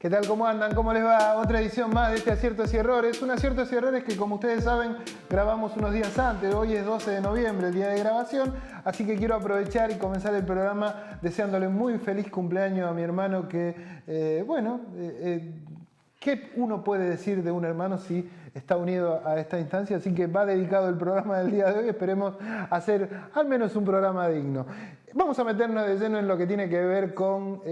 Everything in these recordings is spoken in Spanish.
¿Qué tal? ¿Cómo andan? ¿Cómo les va? Otra edición más de este Aciertos y Errores. Un Aciertos y Errores que, como ustedes saben, grabamos unos días antes. Hoy es 12 de noviembre, el día de grabación. Así que quiero aprovechar y comenzar el programa deseándole muy feliz cumpleaños a mi hermano que, ¿qué uno puede decir de un hermano si está unido a esta instancia? Así que va dedicado el programa del día de hoy. Esperemos hacer al menos un programa digno. Vamos a meternos de lleno en lo que tiene que ver con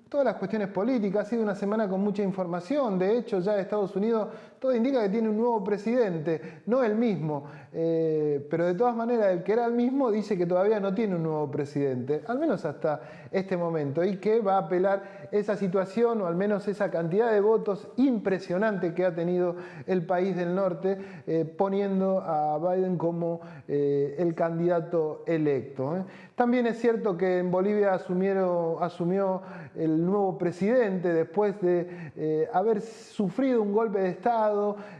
todas las cuestiones políticas. Ha sido una semana con mucha información. De hecho, ya Estados Unidos todo indica que tiene un nuevo presidente, no el mismo, pero de todas maneras el que era el mismo dice que todavía no tiene un nuevo presidente, al menos hasta este momento, y que va a apelar esa situación o al menos esa cantidad de votos impresionante que ha tenido el país del norte, poniendo a Biden como el candidato electo. También es cierto que en Bolivia asumió el nuevo presidente después de haber sufrido un golpe de Estado,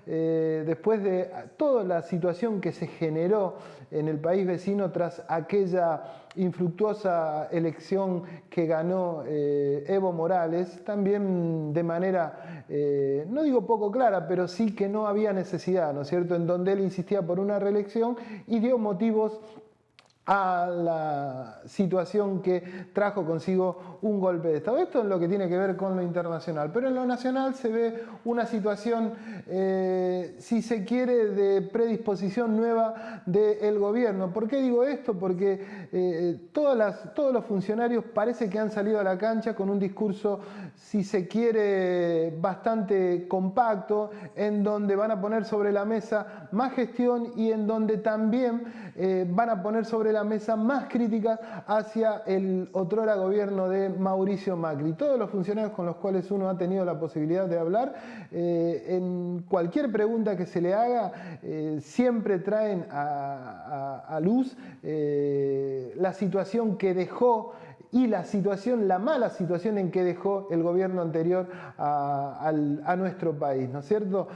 después de toda la situación que se generó en el país vecino tras aquella infructuosa elección que ganó Evo Morales, también de manera, no digo poco clara, pero sí que no había necesidad, ¿no es cierto?, en donde él insistía por una reelección y dio motivos a la situación que trajo consigo un golpe de Estado. Esto es lo que tiene que ver con lo internacional, pero en lo nacional se ve una situación, si se quiere, de predisposición nueva del gobierno. ¿Por qué digo esto? Porque todos los funcionarios parece que han salido a la cancha con un discurso, si se quiere, bastante compacto, en donde van a poner sobre la mesa más gestión y en donde también van a poner sobre la mesa más críticas hacia el otrora gobierno de Mauricio Macri. Todos los funcionarios con los cuales uno ha tenido la posibilidad de hablar, en cualquier pregunta que se le haga, siempre traen a luz la situación que dejó y la mala situación en que dejó el gobierno anterior a nuestro país, ¿no es cierto?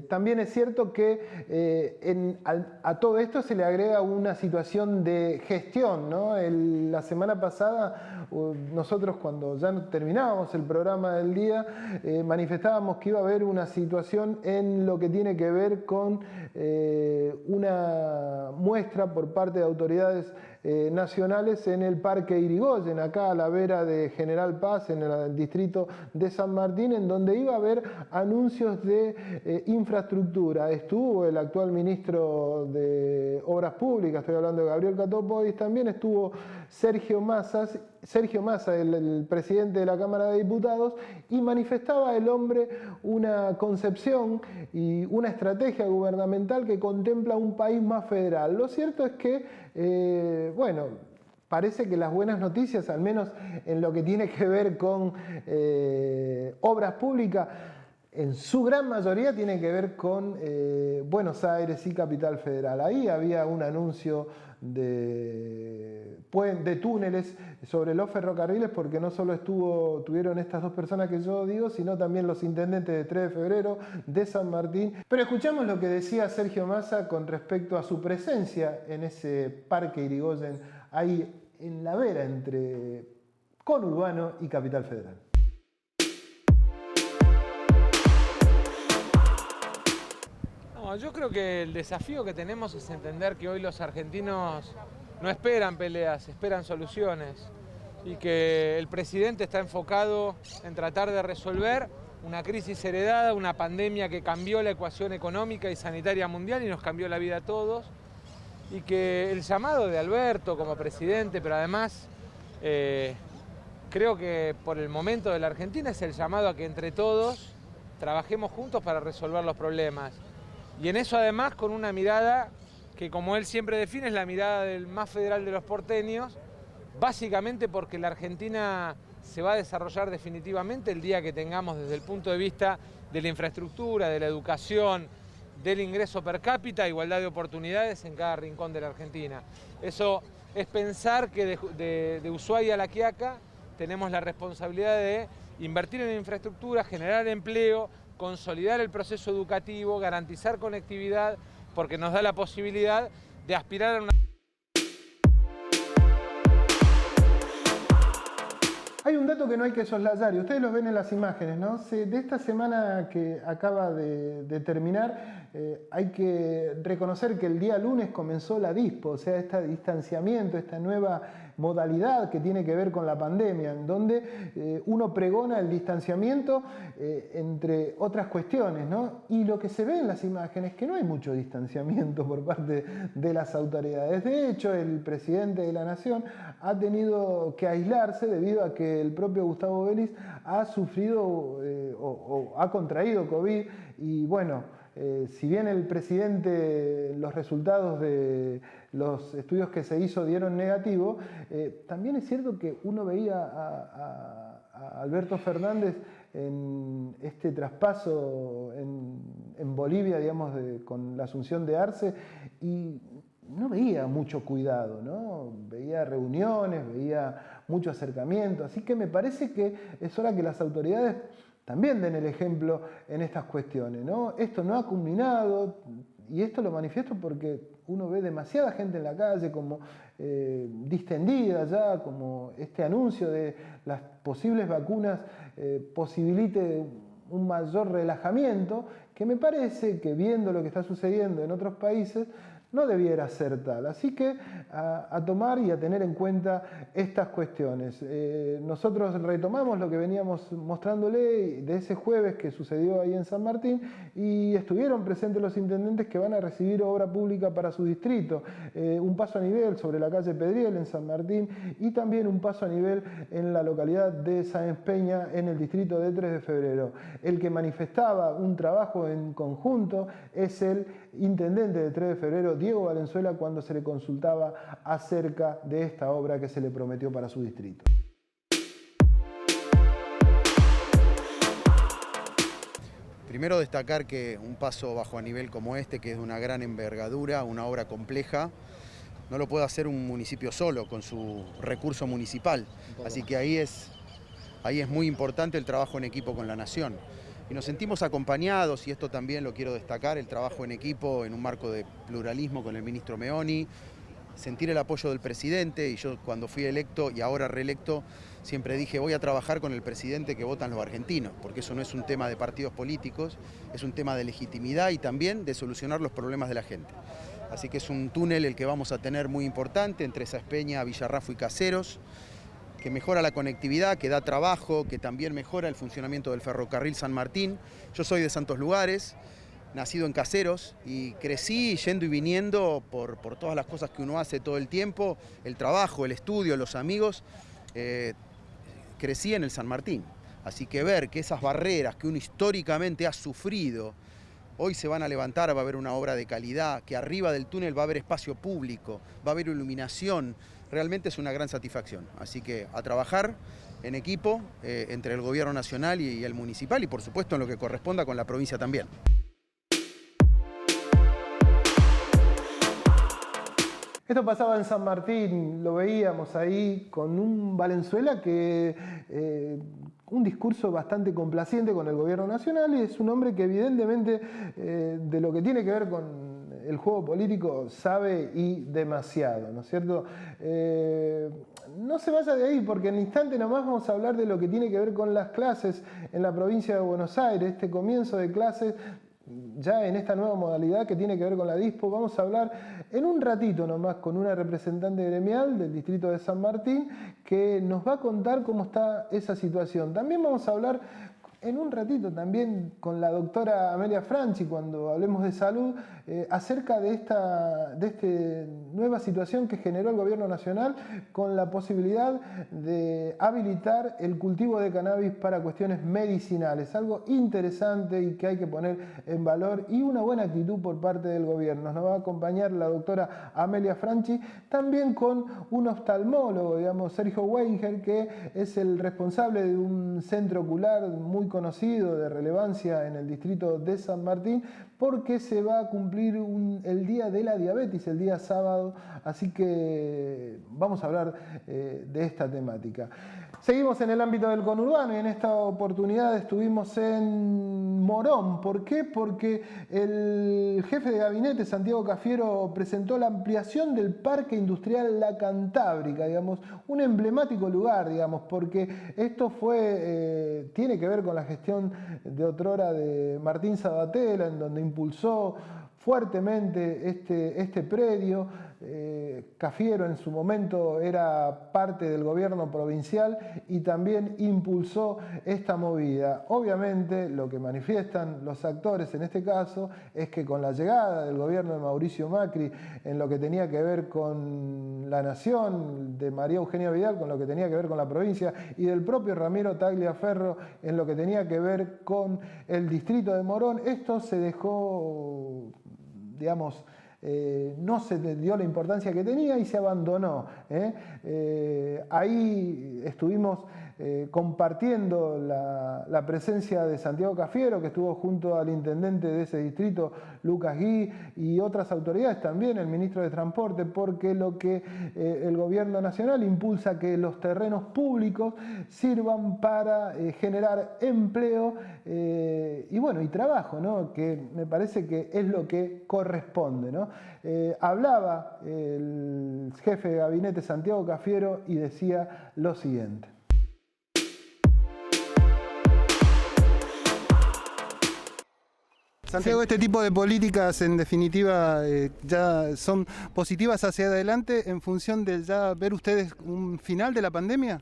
También es cierto que a todo esto se le agrega una situación de gestión, ¿no? La semana pasada nosotros, cuando ya terminábamos el programa del día, manifestábamos que iba a haber una situación en lo que tiene que ver con una muestra por parte de autoridades nacionales en el Parque Irigoyen, acá a la vera de General Paz, en el distrito de San Martín, en donde iba a haber anuncios de infraestructura. Estuvo el actual ministro de Obras Públicas, estoy hablando de Gabriel Catopodis, también estuvo Sergio Massa, el presidente de la Cámara de Diputados, y manifestaba el hombre una concepción y una estrategia gubernamental que contempla un país más federal. Lo cierto es que, parece que las buenas noticias, al menos en lo que tiene que ver con obras públicas, en su gran mayoría tienen que ver con Buenos Aires y Capital Federal. Ahí había un anuncio de túneles sobre los ferrocarriles, porque no solo tuvieron estas dos personas que yo digo, sino también los intendentes de 3 de febrero, de San Martín. Pero escuchamos lo que decía Sergio Massa con respecto a su presencia en ese Parque Irigoyen, ahí en la vera entre conurbano y Capital Federal. Yo creo que el desafío que tenemos es entender que hoy los argentinos no esperan peleas, esperan soluciones, y que el presidente está enfocado en tratar de resolver una crisis heredada, una pandemia que cambió la ecuación económica y sanitaria mundial y nos cambió la vida a todos, y que el llamado de Alberto como presidente, pero además creo que por el momento de la Argentina es el llamado a que entre todos trabajemos juntos para resolver los problemas. Y en eso además con una mirada que, como él siempre define, es la mirada del más federal de los porteños, básicamente porque la Argentina se va a desarrollar definitivamente el día que tengamos, desde el punto de vista de la infraestructura, de la educación, del ingreso per cápita, igualdad de oportunidades en cada rincón de la Argentina. Eso es pensar que de Ushuaia a La Quiaca tenemos la responsabilidad de invertir en infraestructura, generar empleo, consolidar el proceso educativo, garantizar conectividad, porque nos da la posibilidad de aspirar a una... Hay un dato que no hay que soslayar, y ustedes lo ven en las imágenes, ¿no? De esta semana que acaba de terminar, hay que reconocer que el día lunes comenzó la DISPO, o sea, este distanciamiento, esta nueva modalidad que tiene que ver con la pandemia, en donde uno pregona el distanciamiento entre otras cuestiones, ¿no? Y lo que se ve en las imágenes es que no hay mucho distanciamiento por parte de las autoridades. De hecho, el presidente de la Nación ha tenido que aislarse debido a que el propio Gustavo Vélez ha sufrido o ha contraído COVID y bueno, si bien el presidente, los resultados de los estudios que se hizo dieron negativo, también es cierto que uno veía a Alberto Fernández en este traspaso en Bolivia, digamos, con la asunción de Arce, y no veía mucho cuidado, ¿no? Veía reuniones, veía mucho acercamiento, así que me parece que es hora que las autoridades también den el ejemplo en estas cuestiones, ¿no? Esto no ha culminado, y esto lo manifiesto porque uno ve demasiada gente en la calle como distendida ya, como este anuncio de las posibles vacunas posibilite un mayor relajamiento, que me parece que viendo lo que está sucediendo en otros países, no debiera ser tal. Así que a tomar y a tener en cuenta estas cuestiones. Nosotros retomamos lo que veníamos mostrándole de ese jueves que sucedió ahí en San Martín y estuvieron presentes los intendentes que van a recibir obra pública para su distrito. Un paso a nivel sobre la calle Pedriel en San Martín y también un paso a nivel en la localidad de Sáenz Peña en el distrito de 3 de febrero. El que manifestaba un trabajo en conjunto es el intendente de 3 de febrero, Diego Valenzuela, cuando se le consultaba acerca de esta obra que se le prometió para su distrito. Primero destacar que un paso bajo a nivel como este, que es de una gran envergadura, una obra compleja, no lo puede hacer un municipio solo, con su recurso municipal. Así que ahí es muy importante el trabajo en equipo con la Nación. Y nos sentimos acompañados, y esto también lo quiero destacar, el trabajo en equipo en un marco de pluralismo con el ministro Meoni, sentir el apoyo del presidente, y yo cuando fui electo y ahora reelecto, siempre dije voy a trabajar con el presidente que votan los argentinos, porque eso no es un tema de partidos políticos, es un tema de legitimidad y también de solucionar los problemas de la gente. Así que es un túnel el que vamos a tener muy importante entre Sáenz Peña, Villarrafo y Caseros, que mejora la conectividad, que da trabajo, que también mejora el funcionamiento del ferrocarril San Martín. Yo soy de Santos Lugares, nacido en Caseros, y crecí yendo y viniendo por todas las cosas que uno hace todo el tiempo, el trabajo, el estudio, los amigos. Crecí en el San Martín. Así que ver que esas barreras que uno históricamente ha sufrido, hoy se van a levantar, va a haber una obra de calidad, que arriba del túnel va a haber espacio público, va a haber iluminación, realmente es una gran satisfacción. Así que a trabajar en equipo entre el gobierno nacional y el municipal y por supuesto en lo que corresponda con la provincia también. Esto pasaba en San Martín, lo veíamos ahí con un Valenzuela que un discurso bastante complaciente con el gobierno nacional, y es un hombre que evidentemente de lo que tiene que ver con el juego político sabe y demasiado, ¿no es cierto? No se vaya de ahí porque en un instante nomás vamos a hablar de lo que tiene que ver con las clases en la provincia de Buenos Aires, este comienzo de clases ya en esta nueva modalidad que tiene que ver con la DISPO. Vamos a hablar en un ratito nomás con una representante gremial del distrito de San Martín que nos va a contar cómo está esa situación. También vamos a hablar en un ratito también con la doctora Amelia Franchi, cuando hablemos de salud, acerca de esta nueva situación que generó el gobierno nacional con la posibilidad de habilitar el cultivo de cannabis para cuestiones medicinales. Algo interesante y que hay que poner en valor y una buena actitud por parte del gobierno. Nos va a acompañar la doctora Amelia Franchi, también con un oftalmólogo, digamos, Sergio Weinger, que es el responsable de un centro ocular muy conocido, de relevancia en el distrito de San Martín, porque se va a cumplir el día de la diabetes, el día sábado, así que vamos a hablar de esta temática. Seguimos en el ámbito del conurbano y en esta oportunidad estuvimos en Morón. ¿Por qué? Porque el jefe de gabinete, Santiago Cafiero, presentó la ampliación del Parque Industrial La Cantábrica, digamos, un emblemático lugar, digamos, porque esto tiene que ver con la gestión de otrora de Martín Sabatella, en donde impulsó fuertemente este predio. Cafiero en su momento era parte del gobierno provincial y también impulsó esta movida. Obviamente lo que manifiestan los actores en este caso es que con la llegada del gobierno de Mauricio Macri en lo que tenía que ver con la nación, de María Eugenia Vidal con lo que tenía que ver con la provincia y del propio Ramiro Tagliaferro en lo que tenía que ver con el distrito de Morón, esto se dejó, digamos, no se le dio la importancia que tenía y se abandonó. Ahí estuvimos compartiendo la presencia de Santiago Cafiero, que estuvo junto al intendente de ese distrito, Lucas Gui, y otras autoridades también, el ministro de Transporte, porque lo que el gobierno nacional impulsa que los terrenos públicos sirvan para generar empleo y trabajo, ¿no? Que me parece que es lo que corresponde, ¿no? Hablaba el jefe de gabinete Santiago Cafiero y decía lo siguiente. Santiago, este tipo de políticas en definitiva ya son positivas hacia adelante en función de ya ver ustedes un final de la pandemia.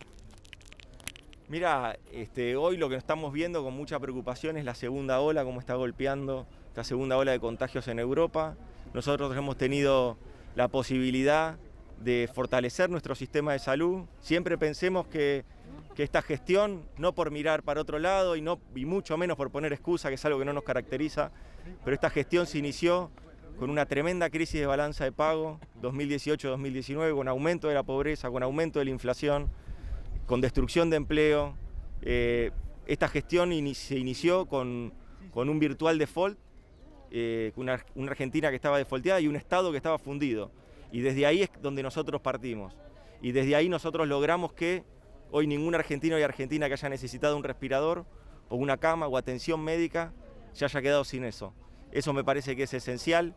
Mira, hoy lo que estamos viendo con mucha preocupación es la segunda ola, cómo está golpeando esta segunda ola de contagios en Europa. Nosotros hemos tenido la posibilidad de fortalecer nuestro sistema de salud. Siempre pensemos que esta gestión, no por mirar para otro lado y mucho menos por poner excusa, que es algo que no nos caracteriza, pero esta gestión se inició con una tremenda crisis de balanza de pago, 2018-2019, con aumento de la pobreza, con aumento de la inflación, con destrucción de empleo. Esta gestión se inició con un virtual default, una Argentina que estaba defaulteada y un Estado que estaba fundido. Y desde ahí es donde nosotros partimos. Y desde ahí nosotros logramos que hoy ningún argentino y argentina que haya necesitado un respirador o una cama o atención médica se haya quedado sin eso. Eso me parece que es esencial.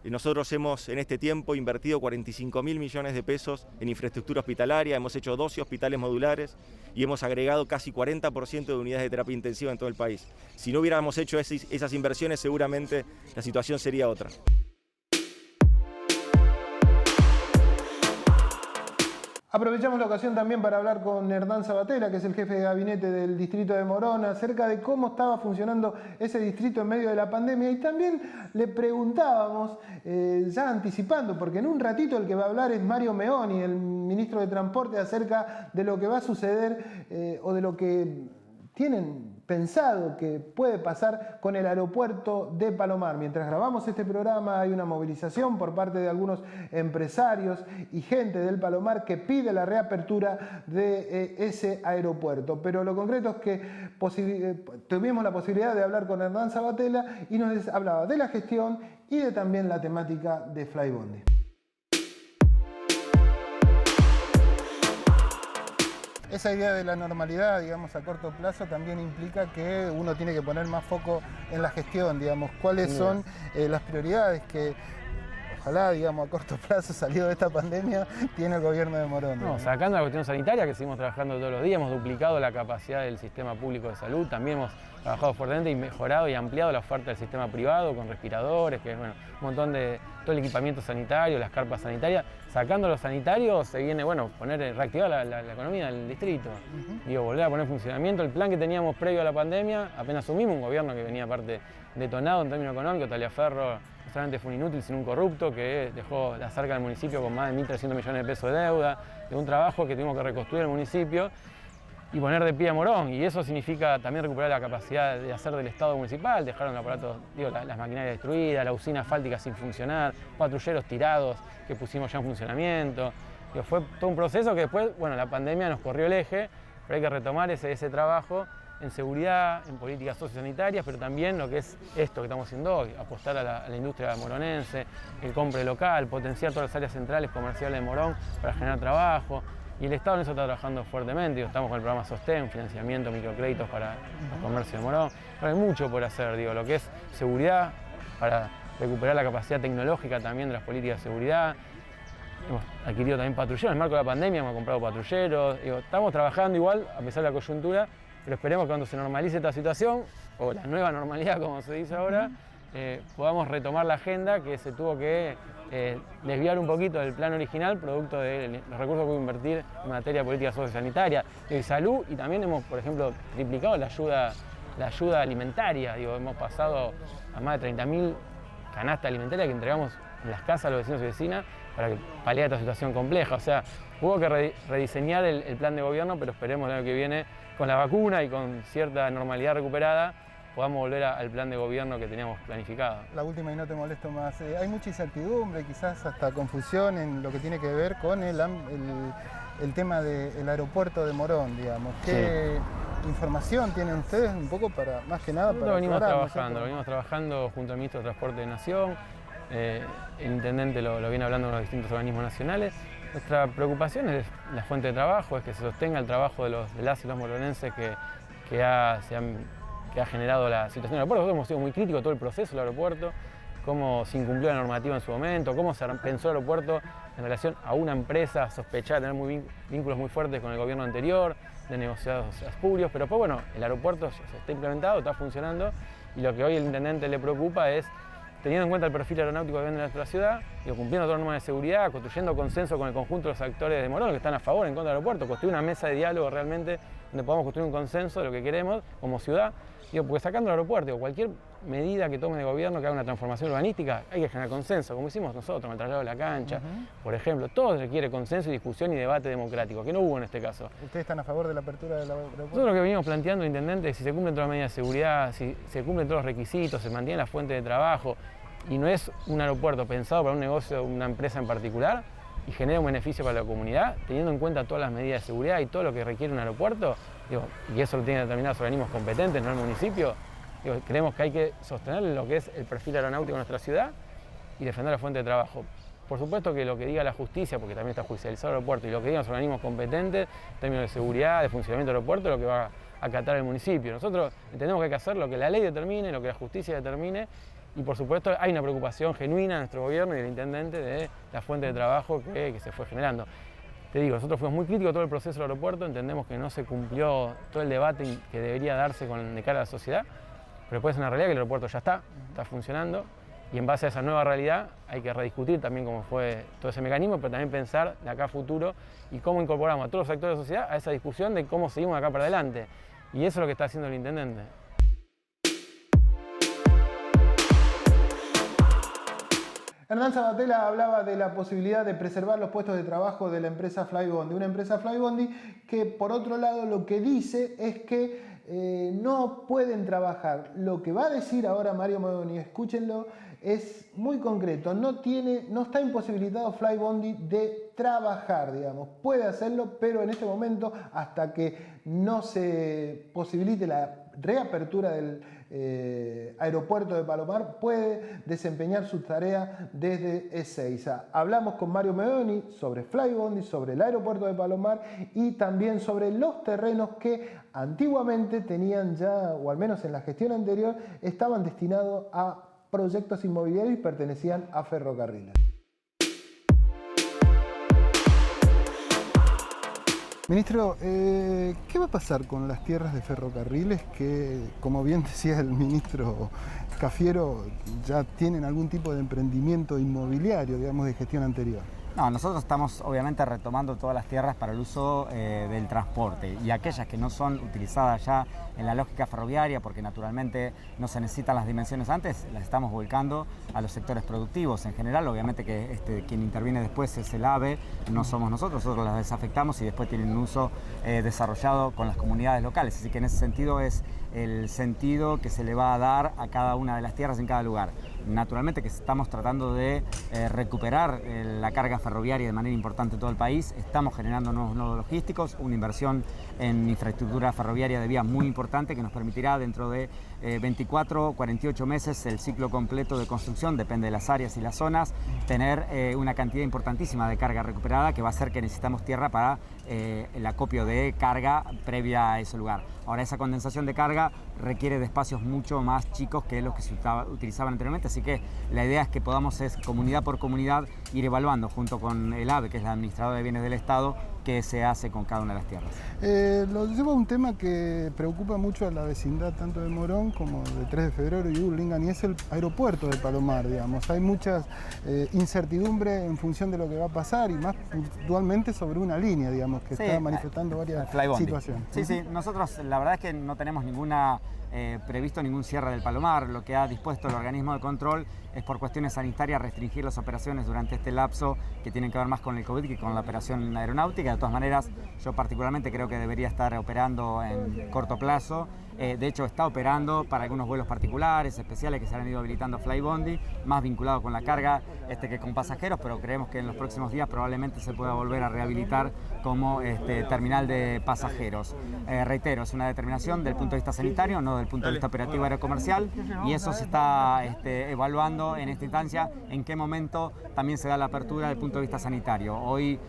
Nosotros hemos en este tiempo invertido 45.000 millones de pesos en infraestructura hospitalaria, hemos hecho 12 hospitales modulares y hemos agregado casi 40% de unidades de terapia intensiva en todo el país. Si no hubiéramos hecho esas inversiones, seguramente la situación sería otra. Aprovechamos la ocasión también para hablar con Hernán Sabatella, que es el jefe de gabinete del distrito de Morón, acerca de cómo estaba funcionando ese distrito en medio de la pandemia. Y también le preguntábamos, ya anticipando, porque en un ratito el que va a hablar es Mario Meoni, el ministro de Transporte, acerca de lo que va a suceder o de lo que tienen pensado que puede pasar con el aeropuerto de Palomar. Mientras grabamos este programa hay una movilización por parte de algunos empresarios y gente del Palomar que pide la reapertura de ese aeropuerto. Pero lo concreto es que tuvimos la posibilidad de hablar con Hernán Sabatella y nos hablaba de la gestión y de también la temática de Flybondi. Esa idea de la normalidad, digamos, a corto plazo también implica que uno tiene que poner más foco en la gestión, digamos, cuáles son las prioridades que ojalá, digamos, a corto plazo, salido de esta pandemia, tiene el gobierno de Morón. No, sacando la cuestión sanitaria, que seguimos trabajando todos los días, hemos duplicado la capacidad del sistema público de salud, también hemos trabajado fuertemente y mejorado y ampliado la oferta del sistema privado con respiradores, que es un montón de todo el equipamiento sanitario, las carpas sanitarias. Sacando los sanitarios se viene, reactivar la economía del distrito. Volver a poner en funcionamiento el plan que teníamos previo a la pandemia. Apenas asumimos un gobierno que venía aparte detonado en términos económicos. Tagliaferro solamente fue un inútil, sino un corrupto que dejó la cerca del municipio con más de 1.300 millones de pesos de deuda, de un trabajo que tuvimos que reconstruir el municipio y poner de pie a Morón. Y eso significa también recuperar la capacidad de hacer del Estado municipal. Dejaron el aparato, las maquinarias destruidas, la usina asfáltica sin funcionar, patrulleros tirados que pusimos ya en funcionamiento. Fue todo un proceso que después, la pandemia nos corrió el eje, pero hay que retomar ese trabajo en seguridad, en políticas sociosanitarias, pero también lo que es esto que estamos haciendo hoy, apostar a la industria moronense, el compre local, potenciar todas las áreas centrales comerciales de Morón para generar trabajo. y el Estado en eso está trabajando fuertemente. Digo, estamos con el programa Sostén, financiamiento, microcréditos para los comercios de Morón. Pero hay mucho por hacer, digo, lo que es seguridad, para recuperar la capacidad tecnológica también de las políticas de seguridad. Hemos adquirido también patrulleros, en el marco de la pandemia hemos comprado patrulleros. Digo, estamos trabajando igual, a pesar de la coyuntura, pero esperemos que cuando se normalice esta situación, o la nueva normalidad como se dice ahora, podamos retomar la agenda que se tuvo que desviar un poquito del plan original, producto de los recursos que hubo que invertir en materia de política sociosanitaria y de salud, y también hemos, por ejemplo, triplicado la ayuda alimentaria. Digo, hemos pasado a más de 30.000 canastas alimentarias que entregamos en las casas a los vecinos y vecinas para que paliar esta situación compleja. O sea, hubo que rediseñar el plan de gobierno, pero esperemos el año que viene, con la vacuna y con cierta normalidad recuperada, podamos volver al plan de gobierno que teníamos planificado. La última y no te molesto más. Hay mucha incertidumbre, quizás hasta confusión en lo que tiene que ver con el tema del aeropuerto de Morón, digamos. ¿Qué información tienen ustedes un poco para, más que nada, para lo venimos trabajando junto al Ministro de Transporte de Nación, el Intendente lo viene hablando con los distintos organismos nacionales. Nuestra preocupación es la fuente de trabajo, es que se sostenga el trabajo de las y los moronenses que ha generado la situación del aeropuerto. Nosotros hemos sido muy críticos de todo el proceso del aeropuerto, cómo se incumplió la normativa en su momento, cómo se pensó el aeropuerto en relación a una empresa sospechada de tener vínculos muy fuertes con el gobierno anterior, de negociados espurios, pero pues bueno, el aeropuerto se está implementado, está funcionando, y lo que hoy el intendente le preocupa es, teniendo en cuenta el perfil aeronáutico que vende nuestra ciudad, cumpliendo todas las normas de seguridad, construyendo consenso con el conjunto de los actores de Morón que están a favor, en contra del aeropuerto, construir una mesa de diálogo realmente donde podamos construir un consenso de lo que queremos como ciudad. Porque sacando el aeropuerto, cualquier medida que tome de gobierno que haga una transformación urbanística, hay que generar consenso, como hicimos nosotros con el traslado de la cancha, por ejemplo. Todo requiere consenso y discusión y debate democrático, que no hubo en este caso. ¿Ustedes están a favor de la apertura del aeropuerto? Nosotros lo que venimos planteando, intendente, es si se cumplen todas las medidas de seguridad, si se cumplen todos los requisitos, se mantiene la fuente de trabajo, y no es un aeropuerto pensado para un negocio de una empresa en particular, y genera un beneficio para la comunidad, teniendo en cuenta todas las medidas de seguridad y todo lo que requiere un aeropuerto, y eso lo tienen determinados organismos competentes, no el municipio, creemos que hay que sostener lo que es el perfil aeronáutico de nuestra ciudad y defender la fuente de trabajo. Por supuesto que lo que diga la justicia, porque también está judicializado el aeropuerto, y lo que digan los organismos competentes en términos de seguridad, de funcionamiento del aeropuerto, es lo que va a acatar el municipio. Nosotros entendemos que hay que hacer lo que la ley determine, lo que la justicia determine, y por supuesto hay una preocupación genuina de nuestro gobierno y del intendente de la fuente de trabajo que se fue generando. Te digo, nosotros fuimos muy críticos de todo el proceso del aeropuerto, entendemos que no se cumplió todo el debate que debería darse de cara a la sociedad, pero después es una realidad que el aeropuerto ya está funcionando, y en base a esa nueva realidad hay que rediscutir también cómo fue todo ese mecanismo, pero también pensar de acá a futuro y cómo incorporamos a todos los actores de la sociedad a esa discusión de cómo seguimos acá para adelante. Y eso es lo que está haciendo el intendente. Hernán Sabatella hablaba de la posibilidad de preservar los puestos de trabajo de la empresa Flybondi, una empresa Flybondi que por otro lado lo que dice es que no pueden trabajar. Lo que va a decir ahora Mario Meoni, escúchenlo, es muy concreto, no está imposibilitado Flybondi de trabajar, digamos, puede hacerlo, pero en este momento, hasta que no se posibilite la reapertura del aeropuerto de Palomar, puede desempeñar su tarea desde Ezeiza. Hablamos con Mario Meoni sobre Flybondi, sobre el aeropuerto de Palomar y también sobre los terrenos que antiguamente tenían ya, o al menos en la gestión anterior, estaban destinados a proyectos inmobiliarios y pertenecían a ferrocarriles. Ministro, ¿qué va a pasar con las tierras de ferrocarriles que, como bien decía el ministro Cafiero, ya tienen algún tipo de emprendimiento inmobiliario, digamos, de gestión anterior? No, nosotros estamos obviamente retomando todas las tierras para el uso del transporte, y aquellas que no son utilizadas ya en la lógica ferroviaria, porque naturalmente no se necesitan las dimensiones antes, las estamos volcando a los sectores productivos. En general, obviamente que quien interviene después es el AVE, no somos nosotros las desafectamos y después tienen un uso desarrollado con las comunidades locales. Así que en ese sentido es el sentido que se le va a dar a cada una de las tierras en cada lugar. Naturalmente que estamos tratando de recuperar la carga ferroviaria de manera importante en todo el país. Estamos generando nuevos nodos logísticos, una inversión en infraestructura ferroviaria de vías muy importante que nos permitirá dentro de 24 o 48 meses el ciclo completo de construcción, depende de las áreas y las zonas, tener una cantidad importantísima de carga recuperada que va a hacer que necesitamos tierra para el acopio de carga previa a ese lugar. Ahora, esa condensación de carga requiere de espacios mucho más chicos que los que se utilizaban anteriormente, así que la idea es que podamos, comunidad por comunidad, ir evaluando junto con el AVE, que es el Administrador de Bienes del Estado, qué se hace con cada una de las tierras. Lo llevo a un tema que preocupa mucho a la vecindad tanto de Morón como de 3 de Febrero y Hurlingham, y es el aeropuerto de Palomar, digamos. Hay mucha incertidumbre en función de lo que va a pasar y más puntualmente sobre una línea, digamos, que está manifestando varias situaciones. Sí, nosotros la verdad es que no tenemos previsto ningún cierre del Palomar. Lo que ha dispuesto el organismo de control es por cuestiones sanitarias restringir las operaciones durante este lapso que tienen que ver más con el COVID que con la operación aeronáutica. De todas maneras, yo particularmente creo que debería estar operando en corto plazo. De hecho, está operando para algunos vuelos particulares, especiales que se han ido habilitando Flybondi, más vinculado con la carga que con pasajeros, pero creemos que en los próximos días probablemente se pueda volver a rehabilitar como terminal de pasajeros. Reitero, es una determinación del punto de vista sanitario, no del punto de vista operativo aerocomercial, y eso se está evaluando en esta instancia en qué momento también se da la apertura del punto de vista sanitario. Hoy,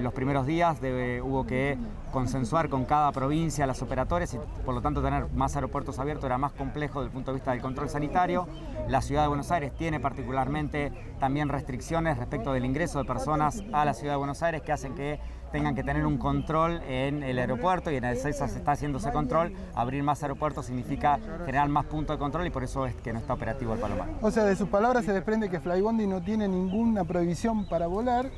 los primeros días hubo que consensuar con cada provincia las operatorias y por lo tanto tener más aeropuertos abiertos era más complejo desde el punto de vista del control sanitario. La Ciudad de Buenos Aires tiene particularmente también restricciones respecto del ingreso de personas a la Ciudad de Buenos Aires que hacen que tengan que tener un control en el aeropuerto, y en el Ezeiza se está haciendo ese control. Abrir más aeropuertos significa generar más puntos de control y por eso es que no está operativo el Palomar. O sea, de sus palabras se desprende que Flybondi no tiene ninguna prohibición para volar,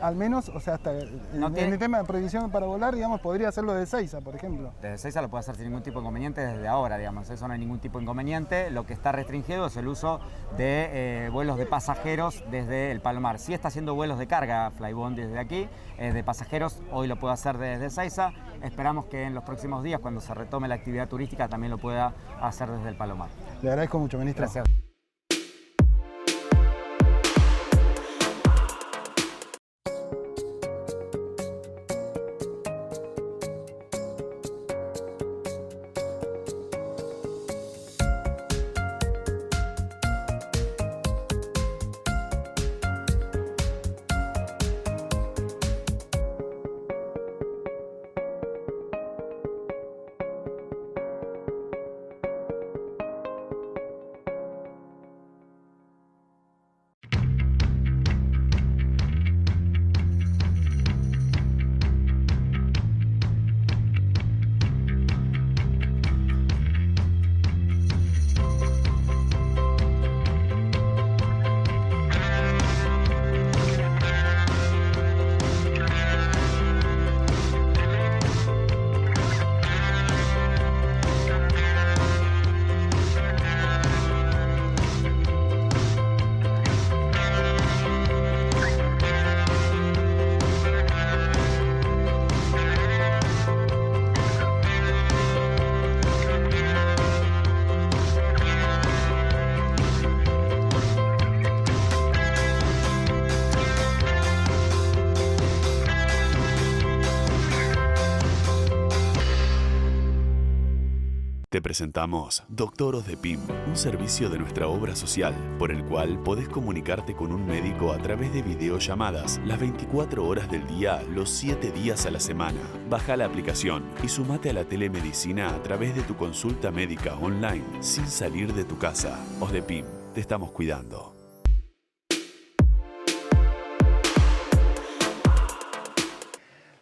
al menos, o sea, hasta en el tema de prohibición para volar, digamos, podría hacerlo de Ezeiza, por ejemplo. Desde Ezeiza lo puede hacer sin ningún tipo de inconveniente desde ahora, digamos, eso no hay ningún tipo de inconveniente. Lo que está restringido es el uso de vuelos de pasajeros desde el Palomar. Sí está haciendo vuelos de carga Flybondi desde aquí, de pasajeros, hoy lo puede hacer desde Ezeiza. Esperamos que en los próximos días, cuando se retome la actividad turística, también lo pueda hacer desde el Palomar. Le agradezco mucho, ministro. Gracias. Te presentamos Doctoros de PYM, un servicio de nuestra obra social, por el cual podés comunicarte con un médico a través de videollamadas las 24 horas del día, los 7 días a la semana. Baja la aplicación y sumate a la telemedicina a través de tu consulta médica online, sin salir de tu casa. OSDEPYM, te estamos cuidando.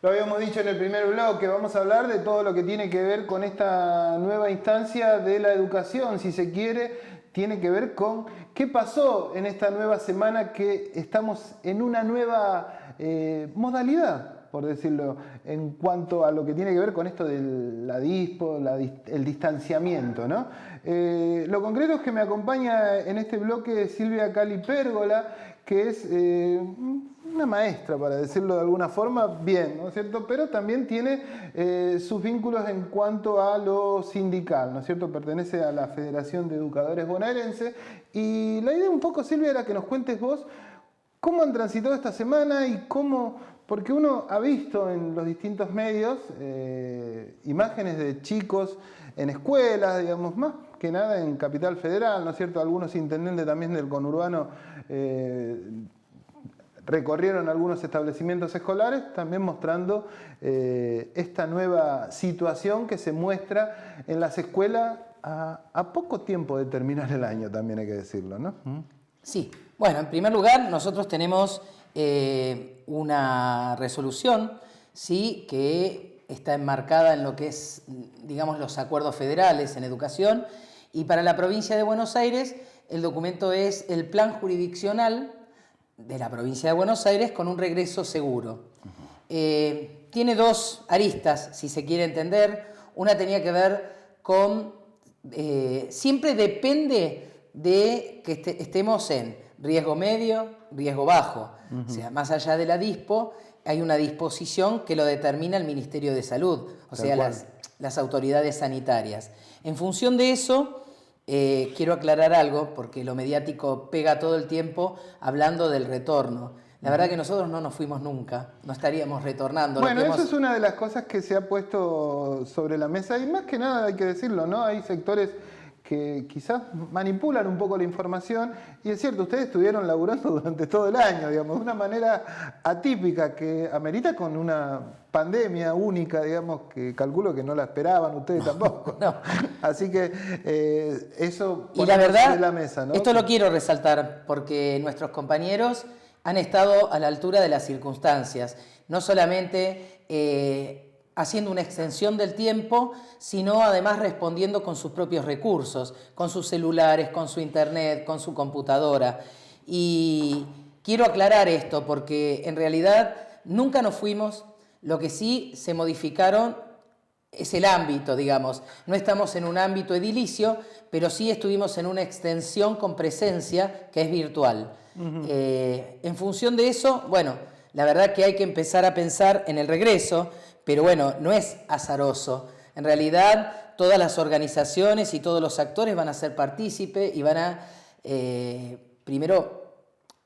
Lo habíamos dicho en el primer bloque, vamos a hablar de todo lo que tiene que ver con esta nueva instancia de la educación, si se quiere, tiene que ver con qué pasó en esta nueva semana que estamos en una nueva modalidad, por decirlo, en cuanto a lo que tiene que ver con esto de la dispo, el distanciamiento, ¿no? Lo concreto es que me acompaña en este bloque Silvia Cali Pérgola, que es una una maestra, para decirlo de alguna forma, bien, ¿no es cierto? Pero también tiene sus vínculos en cuanto a lo sindical, ¿no es cierto? Pertenece a la Federación de Educadores Bonaerense. Y la idea un poco, Silvia, era que nos cuentes vos cómo han transitado esta semana y cómo, porque uno ha visto en los distintos medios imágenes de chicos en escuelas, digamos, más que nada en Capital Federal, ¿no es cierto? Algunos intendentes también del conurbano recorrieron algunos establecimientos escolares, también mostrando esta nueva situación que se muestra en las escuelas a poco tiempo de terminar el año, también hay que decirlo, ¿no? Sí, bueno, en primer lugar, nosotros tenemos una resolución, ¿sí?, que está enmarcada en lo que es, digamos, los acuerdos federales en educación, y para la provincia de Buenos Aires el documento es el plan jurisdiccional de la provincia de Buenos Aires con un regreso seguro. Tiene dos aristas, si se quiere entender. Una tenía que ver con, siempre depende de que estemos en riesgo medio, riesgo bajo. O sea, más allá de la dispo, hay una disposición que lo determina el Ministerio de Salud, o sea, las autoridades sanitarias. En función de eso, quiero aclarar algo, porque lo mediático pega todo el tiempo hablando del retorno. La verdad que nosotros no nos fuimos nunca, no estaríamos retornando. Bueno, eso es una de las cosas que se ha puesto sobre la mesa, y más que nada hay que decirlo, ¿no? Hay sectores que quizás manipulan un poco la información, y es cierto, ustedes estuvieron laburando durante todo el año, digamos, de una manera atípica que amerita con una pandemia única, digamos, que calculo que no la esperaban ustedes tampoco. No. Así que eso y la verdad, sobre la mesa, ¿no? Esto lo quiero resaltar porque nuestros compañeros han estado a la altura de las circunstancias, no solamente haciendo una extensión del tiempo, sino además respondiendo con sus propios recursos, con sus celulares, con su internet, con su computadora. Y quiero aclarar esto porque en realidad nunca nos fuimos, lo que sí se modificaron es el ámbito, digamos. No estamos en un ámbito edilicio, pero sí estuvimos en una extensión con presencia que es virtual. En función de eso, bueno, la verdad que hay que empezar a pensar en el regreso, pero bueno, no es azaroso. En realidad, todas las organizaciones y todos los actores van a ser partícipes y van a, primero,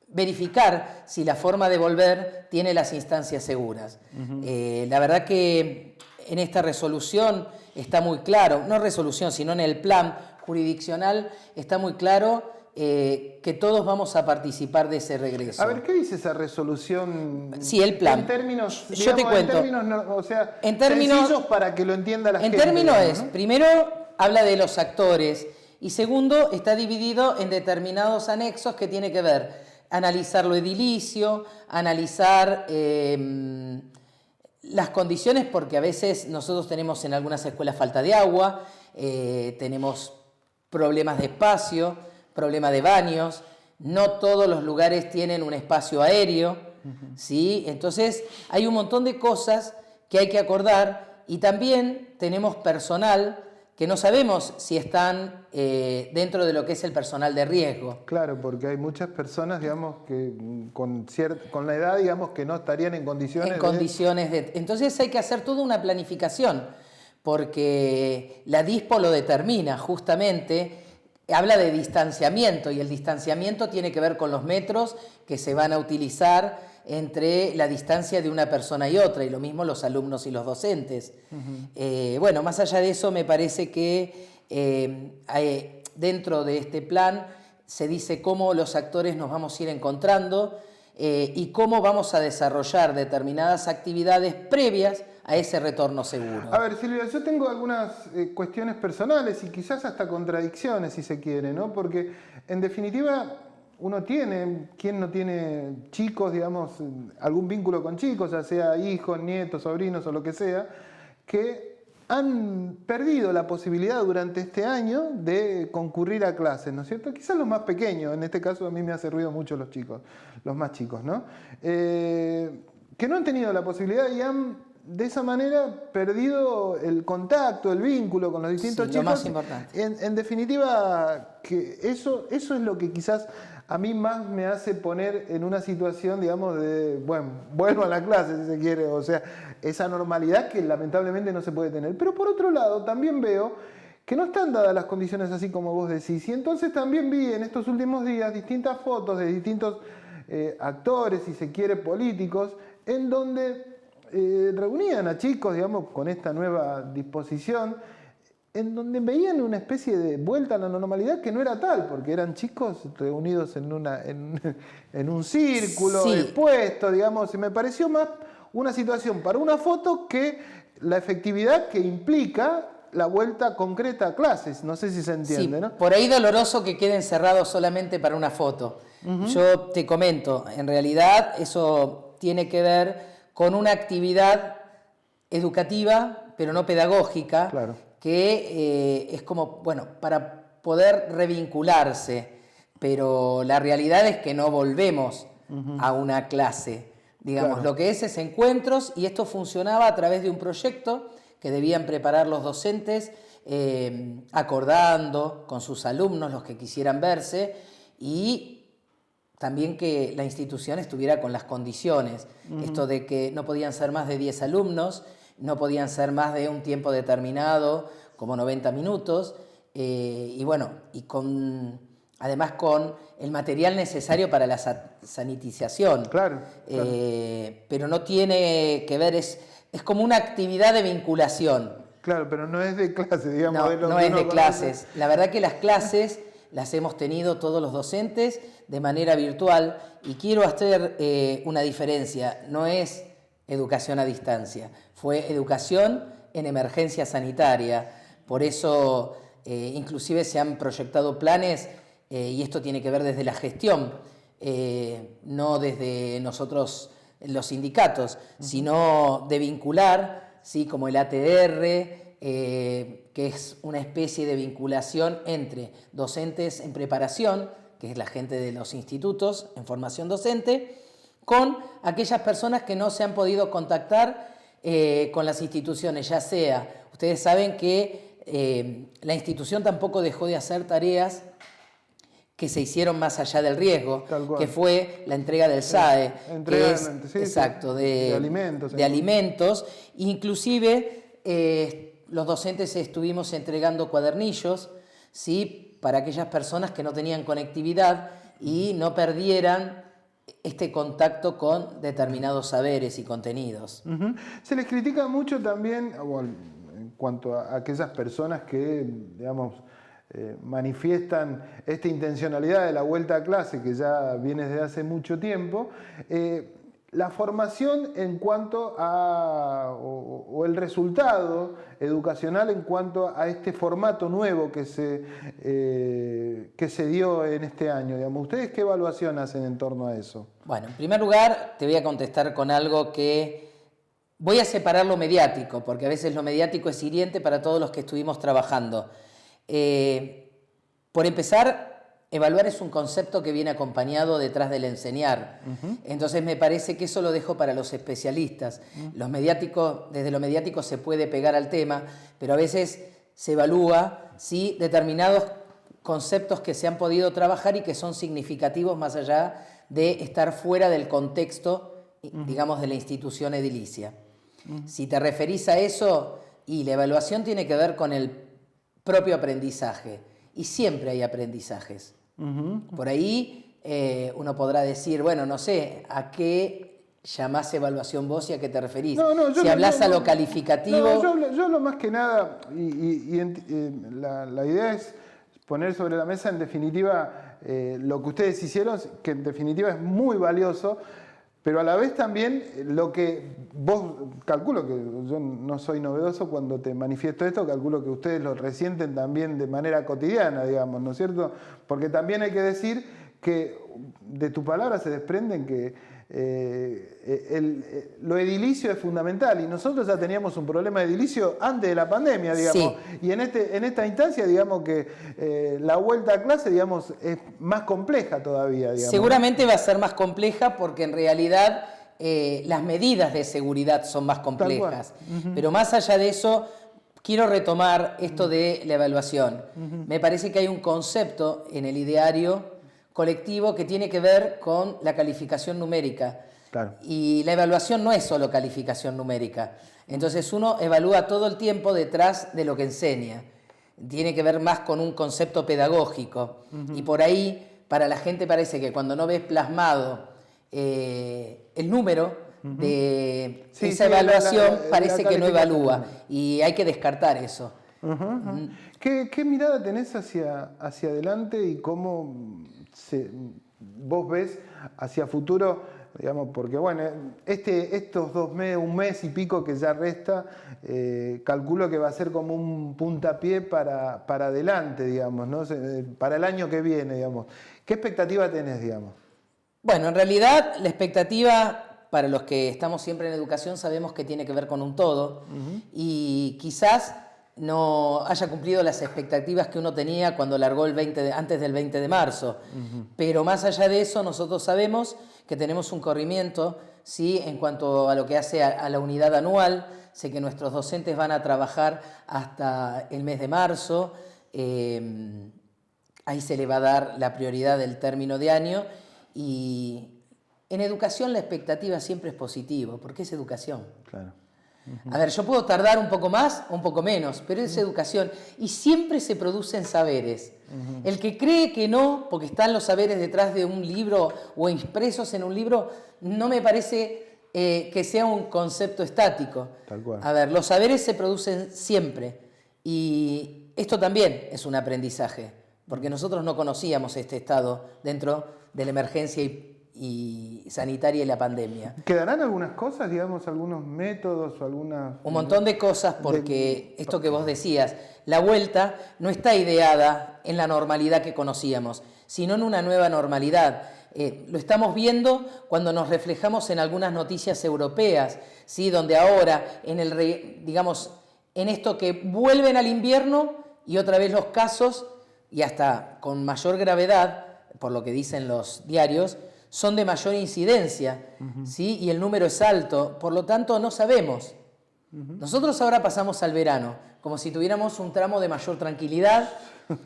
verificar si la forma de volver tiene las instancias seguras. La verdad que en esta resolución está muy claro, no resolución, sino en el plan jurisdiccional está muy claro que todos vamos a participar de ese regreso. A ver, ¿qué dice esa resolución? Sí, el plan. En términos, yo te cuento. En términos sencillos para que lo entienda la gente. En términos digamos, ¿no? Primero habla de los actores y segundo está dividido en determinados anexos que tiene que ver analizar lo edilicio, analizar las condiciones, porque a veces nosotros tenemos en algunas escuelas falta de agua, tenemos problemas de espacio, problema de baños, no todos los lugares tienen un espacio aéreo, ¿sí? Entonces hay un montón de cosas que hay que acordar y también tenemos personal que no sabemos si están dentro de lo que es el personal de riesgo. Claro, porque hay muchas personas, digamos, que con la edad, digamos, que no estarían en condiciones Entonces hay que hacer toda una planificación, porque la DISPO lo determina justamente. Habla de distanciamiento y el distanciamiento tiene que ver con los metros que se van a utilizar entre la distancia de una persona y otra, y lo mismo los alumnos y los docentes. Bueno, más allá de eso, me parece que dentro de este plan se dice cómo los actores nos vamos a ir encontrando y cómo vamos a desarrollar determinadas actividades previas a ese retorno seguro. A ver, Silvia, yo tengo algunas cuestiones personales y quizás hasta contradicciones, si se quiere, ¿no? Porque, en definitiva, uno tiene, ¿quién no tiene chicos, digamos, algún vínculo con chicos, ya sea hijos, nietos, sobrinos o lo que sea, que han perdido la posibilidad durante este año de concurrir a clases, ¿no es cierto? Quizás los más pequeños, en este caso a mí me hace ruido mucho los chicos, los más chicos, ¿no? Que no han tenido la posibilidad y han de esa manera perdido el contacto, el vínculo con los distintos chicos. Lo más importante. En definitiva, que eso es lo que quizás a mí más me hace poner en una situación, digamos, de, bueno, vuelvo a la clase si se quiere, o sea, esa normalidad que lamentablemente no se puede tener. Pero por otro lado, también veo que no están dadas las condiciones así como vos decís, y entonces también vi en estos últimos días distintas fotos de distintos actores, si se quiere, políticos, en donde reunían a chicos, digamos, con esta nueva disposición, en donde veían una especie de vuelta a la normalidad que no era tal, porque eran chicos reunidos en un círculo, Sí. expuestos, digamos, y me pareció más una situación para una foto que la efectividad que implica la vuelta concreta a clases. No sé si se entiende, Sí, ¿no? por ahí doloroso que queden cerrados solamente para una foto. Yo te comento, en realidad eso tiene que ver con una actividad educativa, pero no pedagógica, Claro. que es como, bueno, para poder revincularse, pero la realidad es que no volvemos a una clase. Digamos, Claro. lo que es encuentros, y esto funcionaba a través de un proyecto que debían preparar los docentes, acordando con sus alumnos, los que quisieran verse, y también que la institución estuviera con las condiciones. Esto de que no podían ser más de 10 alumnos, no podían ser más de un tiempo determinado, como 90 minutos, y bueno, y además con el material necesario para la sanitización. Claro, claro. Pero no tiene que ver, es como una actividad de vinculación. Claro, pero no es de clase, digamos. No, de lo no que es uno de conoce. clases. La verdad que las clases las hemos tenido todos los docentes de manera virtual, y quiero hacer una diferencia. No es educación a distancia, fue educación en emergencia sanitaria. Por eso inclusive se han proyectado planes, y esto tiene que ver desde la gestión, no desde nosotros los sindicatos, sino de vincular, ¿sí? Como el ATR, que es una especie de vinculación entre docentes en preparación, que es la gente de los institutos en formación docente, con aquellas personas que no se han podido contactar con las instituciones, ya sea, ustedes saben que la institución tampoco dejó de hacer tareas que se hicieron más allá del riesgo, que fue la entrega del SAE, que es, sí, exacto, de alimentos. De alimentos. Inclusive los docentes estuvimos entregando cuadernillos, ¿sí? Para aquellas personas que no tenían conectividad y no perdieran este contacto con determinados saberes y contenidos. Se les critica mucho también, bueno, en cuanto a aquellas personas que, digamos, manifiestan esta intencionalidad de la vuelta a clase que ya viene desde hace mucho tiempo, la formación en cuanto a, o el resultado educacional en cuanto a este formato nuevo que se dio en este año. Digamos, ¿ustedes qué evaluación hacen en torno a eso? Bueno, en primer lugar te voy a contestar con algo que voy a separar lo mediático, porque a veces lo mediático es hiriente para todos los que estuvimos trabajando. Por empezar, evaluar es un concepto que viene acompañado detrás del enseñar. Entonces me parece que eso lo dejo para los especialistas. Los mediáticos, desde lo mediático se puede pegar al tema, pero a veces se evalúa si determinados conceptos que se han podido trabajar y que son significativos más allá de estar fuera del contexto, digamos, de la institución edilicia. Si te referís a eso, y la evaluación tiene que ver con el propio aprendizaje, y siempre hay aprendizajes. Por ahí uno podrá decir, bueno, no sé, ¿a qué llamás evaluación vos y a qué te referís? Si hablás a lo calificativo... Yo lo más que nada, la idea es poner sobre la mesa en definitiva lo que ustedes hicieron, que en definitiva es muy valioso, pero a la vez también lo que vos, calculo que yo no soy novedoso cuando te manifiesto esto, calculo que ustedes lo resienten también de manera cotidiana, digamos, ¿no es cierto? Porque también hay que decir que de tu palabra se desprenden que lo edilicio es fundamental, y nosotros ya teníamos un problema de edilicio antes de la pandemia, digamos, Sí. Y en esta instancia, digamos que la vuelta a clase, digamos, es más compleja todavía, digamos. Seguramente va a ser más compleja porque en realidad las medidas de seguridad son más complejas. Pero más allá de eso, quiero retomar esto de la evaluación. Me parece que hay un concepto en el ideario colectivo que tiene que ver con la calificación numérica. Claro. Y la evaluación no es solo calificación numérica. Entonces uno evalúa todo el tiempo detrás de lo que enseña. Tiene que ver más con un concepto pedagógico. Y por ahí, para la gente parece que cuando no ves plasmado el número de esa evaluación, parece que no evalúa. Y hay que descartar eso. ¿Qué mirada tenés hacia adelante y cómo vos ves hacia futuro? Digamos, porque bueno, estos 2 meses, 1 mes y pico que ya resta, calculo que va a ser como un puntapié para adelante, digamos, ¿no? Para el año que viene, digamos. ¿Qué expectativa tenés, digamos? Bueno, en realidad la expectativa para los que estamos siempre en educación sabemos que tiene que ver con un todo y quizás no haya cumplido las expectativas que uno tenía cuando largó antes del 20 de marzo. Pero más allá de eso, nosotros sabemos que tenemos un corrimiento, ¿sí? En cuanto a lo que hace a la unidad anual. Sé que nuestros docentes van a trabajar hasta el mes de marzo. Ahí se le va a dar la prioridad del término de año. Y en educación la expectativa siempre es positiva, porque es educación. Claro. A ver, yo puedo tardar un poco más o un poco menos, pero es educación y siempre se producen saberes. El que cree que no, porque están los saberes detrás de un libro o impresos en un libro, no me parece que sea un concepto estático. Tal cual. A ver, los saberes se producen siempre y esto también es un aprendizaje, porque nosotros no conocíamos este estado dentro de la emergencia y sanitaria y la pandemia. ¿Quedarán algunas cosas, digamos, algunos métodos o algunas...? Un montón de cosas porque esto que vos decías, la vuelta no está ideada en la normalidad que conocíamos, sino en una nueva normalidad. Lo estamos viendo cuando nos reflejamos en algunas noticias europeas, ¿sí? Donde ahora, digamos, en esto que vuelven al invierno y otra vez los casos, y hasta con mayor gravedad, por lo que dicen los diarios, son de mayor incidencia, ¿sí? Y el número es alto, por lo tanto no sabemos. Nosotros ahora pasamos al verano, como si tuviéramos un tramo de mayor tranquilidad,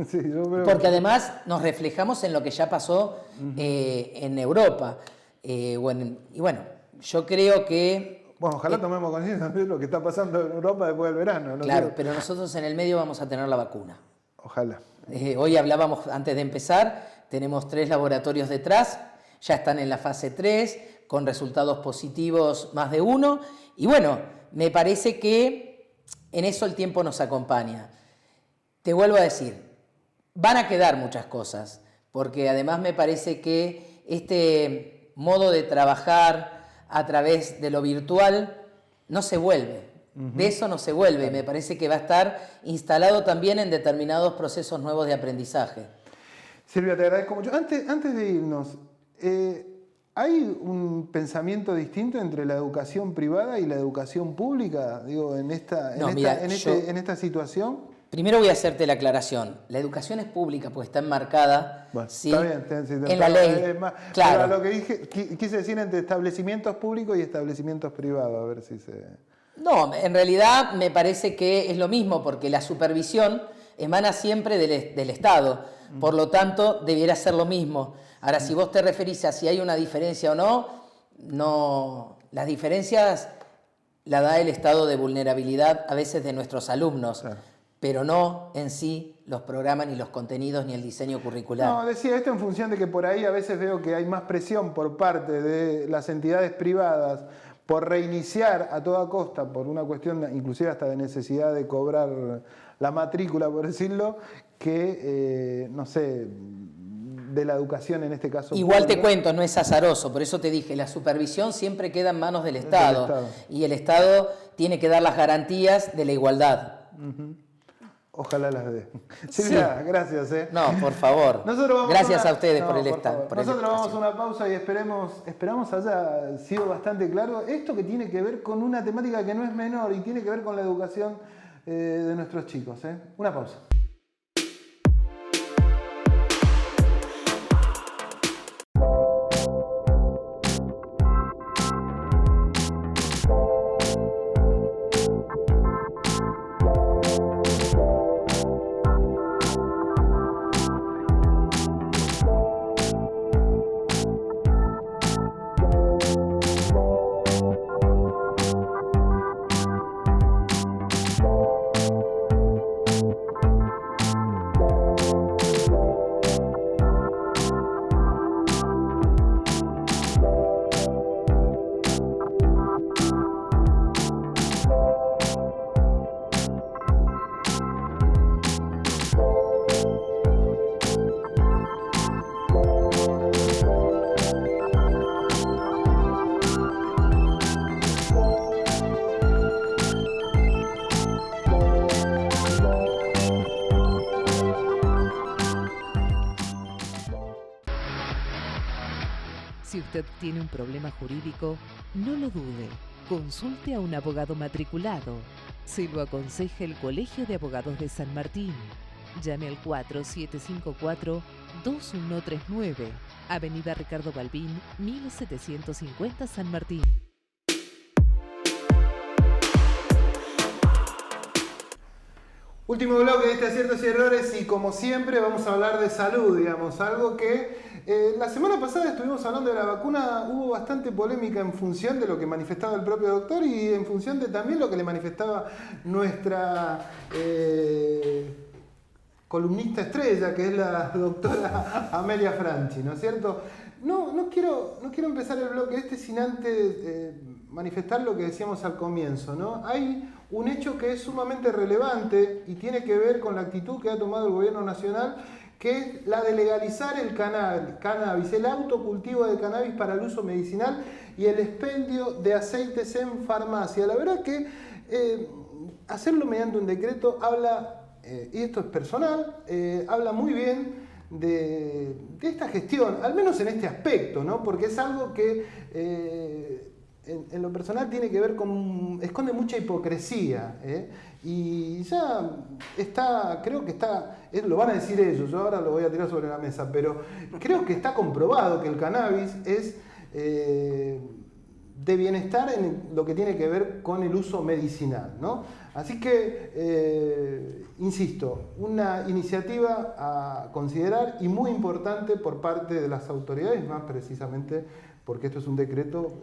Sí, porque además nos reflejamos en lo que ya pasó en Europa. Y bueno, yo creo que... Bueno, ojalá tomemos conciencia de lo que está pasando en Europa después del verano, ¿no? Claro, pero nosotros en el medio vamos a tener la vacuna. Ojalá. Hoy hablábamos, antes de empezar, tenemos 3 laboratorios detrás, ya están en la fase 3, con resultados positivos más de 1, y bueno, me parece que en eso el tiempo nos acompaña. Te vuelvo a decir, van a quedar muchas cosas, porque además me parece que este modo de trabajar a través de lo virtual no se vuelve. De eso no se vuelve, me parece que va a estar instalado también en determinados procesos nuevos de aprendizaje. Silvia, te agradezco mucho. Antes de irnos, ¿hay un pensamiento distinto entre la educación privada y la educación pública, digo, en esta situación? Primero voy a hacerte la aclaración. La educación es pública porque está enmarcada, Bueno, ¿sí? Está bien, en la ley. Pero Claro. lo que quise decir entre establecimientos públicos y establecimientos privados, a ver si se... No, en realidad me parece que es lo mismo, porque la supervisión emana siempre del Estado. Por lo tanto, debiera ser lo mismo. Ahora, si vos te referís a si hay una diferencia o no, las diferencias las da el estado de vulnerabilidad a veces de nuestros alumnos, claro, pero no en sí los programas, ni los contenidos, ni el diseño curricular. No, decía esto en función de que por ahí a veces veo que hay más presión por parte de las entidades privadas por reiniciar a toda costa, por una cuestión inclusive hasta de necesidad de cobrar la matrícula, por decirlo, que, no sé, de la educación en este caso. Igual te cuento, no es azaroso, por eso te dije, la supervisión siempre queda en manos del Estado. Y el Estado tiene que dar las garantías de la igualdad. Ojalá las dé. Silvia, sí, gracias. No, por favor. Gracias a ustedes por el espacio. Nosotros vamos a una pausa y esperamos haya sido bastante claro esto que tiene que ver con una temática que no es menor y tiene que ver con la educación de nuestros chicos. Una pausa. usted tiene un problema jurídico, no lo dude. Consulte a un abogado matriculado. Se lo aconseja el Colegio de Abogados de San Martín. Llame al 4754-2139, Avenida Ricardo Balbín, 1750 San Martín. Último bloque de este Aciertos y Errores y como siempre vamos a hablar de salud, digamos, algo que la semana pasada estuvimos hablando de la vacuna, hubo bastante polémica en función de lo que manifestaba el propio doctor y en función de también lo que le manifestaba nuestra columnista estrella, que es la doctora Amelia Franchi, ¿no es cierto? No quiero empezar el bloque este sin antes manifestar lo que decíamos al comienzo, ¿no? Hay un hecho que es sumamente relevante y tiene que ver con la actitud que ha tomado el gobierno nacional, que es la de legalizar el cannabis, el autocultivo de cannabis para el uso medicinal y el expendio de aceites en farmacia. La verdad que hacerlo mediante un decreto habla, y esto es personal, habla muy bien de esta gestión, al menos en este aspecto, ¿no? Porque es algo que en lo personal tiene que ver con, esconde mucha hipocresía, y ya está, creo que está, lo van a decir ellos, yo ahora lo voy a tirar sobre la mesa, pero creo que está comprobado que el cannabis es de bienestar en lo que tiene que ver con el uso medicinal, ¿no? Así que, insisto, una iniciativa a considerar y muy importante por parte de las autoridades, más precisamente porque esto es un decreto,